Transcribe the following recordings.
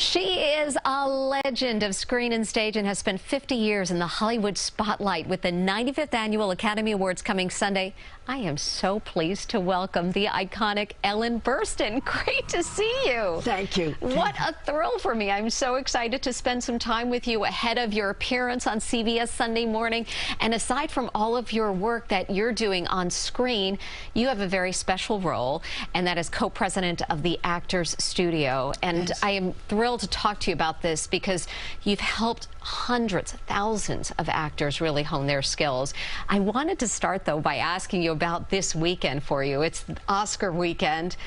She is a legend of screen and stage and has spent 50 years in the Hollywood spotlight. With the 95th Annual Academy Awards coming Sunday, I am so pleased to welcome the iconic Ellen Burstyn. Great to see you. Thank you. What a thrill for me. I'm so excited to spend some time with you ahead of your appearance on CBS Sunday morning. And aside from all of your work that you're doing on screen, you have a very special role, and that is co-president of the Actors Studio. And yes, I am thrilled to talk to you about this because you've helped hundreds, thousands of actors really hone their skills. I wanted to start, though, by asking you about this weekend for you. It's Oscar weekend,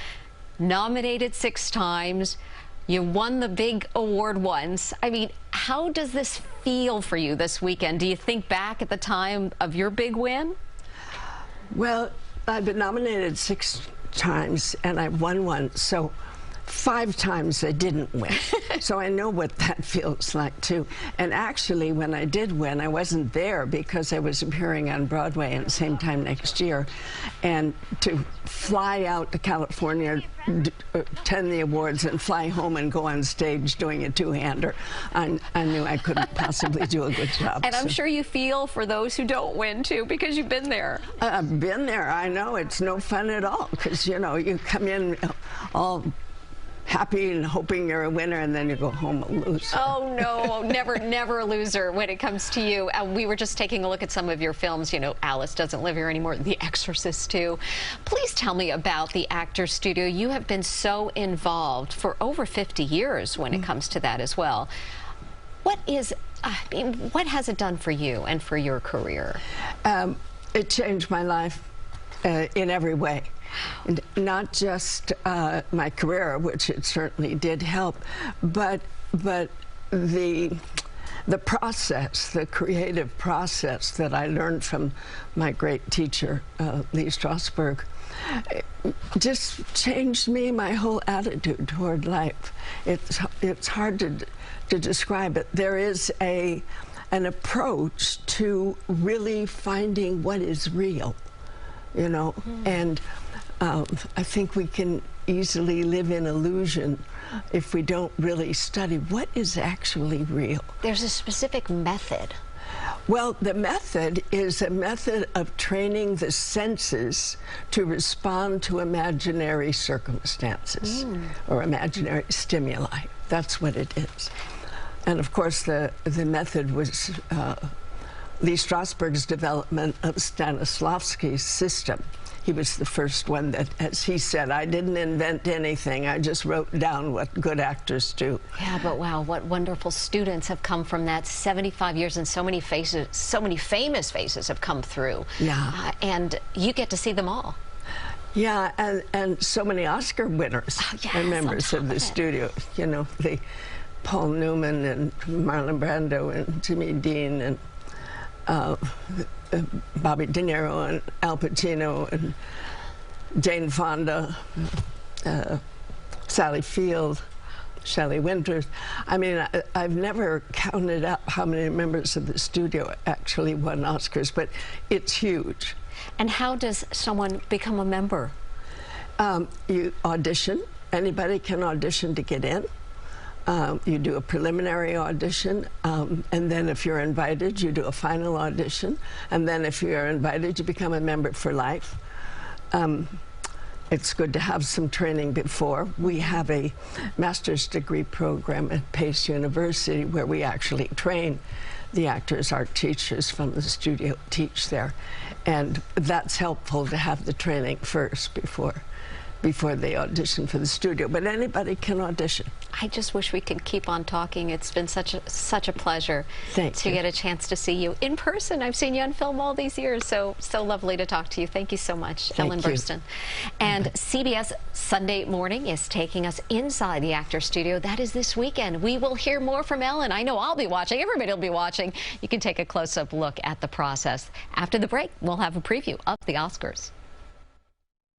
nominated 6 times. You won the big award once. I mean, how does this feel for you this weekend? Do you think back at the time of your big win? Well, I've been nominated 6 times and I won one, so 5 times I didn't win. So I know what that feels like too. And actually, when I did win, I wasn't there because I was appearing on Broadway at the same time next year. And to fly out to California, attend the awards, and fly home and go on stage doing a 2-hander, I knew I couldn't possibly do a good job. And I'm sure you feel for those who don't win too, because you've been there. I've been there. I know it's no fun at all because, you know, you come in all happy and hoping you're a winner, and then you go home a loser. Oh no, never a loser when it comes to you. We were just taking a look at some of your films. You know, Alice Doesn't Live Here Anymore, The Exorcist too. Please tell me about the Actors Studio. You have been so involved for over 50 years when it comes to that as well. What has it done for you and for your career? It changed my life in every way. And not just my career, which it certainly did help, but the process, the creative process that I learned from my great teacher, Lee Strasberg, just changed me, my whole attitude toward life. It's hard to describe it. There is an approach to really finding what is real, you know, and I think we can easily live in illusion if we don't really study what is actually real. There's a specific method. Well, the method is a method of training the senses to respond to imaginary circumstances or imaginary stimuli. That's what it is. And of course, the method was Lee Strasberg's development of Stanislavski's system. He was the first one that, as he said, I didn't invent anything. I just wrote down what good actors do. Yeah, but wow, what wonderful students have come from that. 75 years and so many faces, so many famous faces have come through. Yeah. And you get to see them all. Yeah, and so many Oscar winners are members of the studio. You know, Paul Newman and Marlon Brando and Jimmy Dean and Bobby De Niro and Al Pacino and Jane Fonda, Sally Field, Shelley Winters. I mean, I've never counted up how many members of the studio actually won Oscars, but it's huge. And how does someone become a member? You audition. Anybody can audition to get in. You do a preliminary audition, and then if you're invited, you do a final audition, and then if you're invited, you become a member for life. It's good to have some training before. We have a master's degree program at Pace University where we actually train the actors. Our teachers from the studio teach there, and that's helpful to have the training first before they audition for the studio, but anybody can audition. I just wish we could keep on talking. It's been such a pleasure to get a chance to see you in person. I've seen you on film all these years, so lovely to talk to you. Thank you so much, Ellen Burstyn. And CBS Sunday Morning is taking us inside the Actors Studio. That is this weekend. We will hear more from Ellen. I know I'll be watching. Everybody will be watching. You can take a close-up look at the process. After the break, we'll have a preview of the Oscars.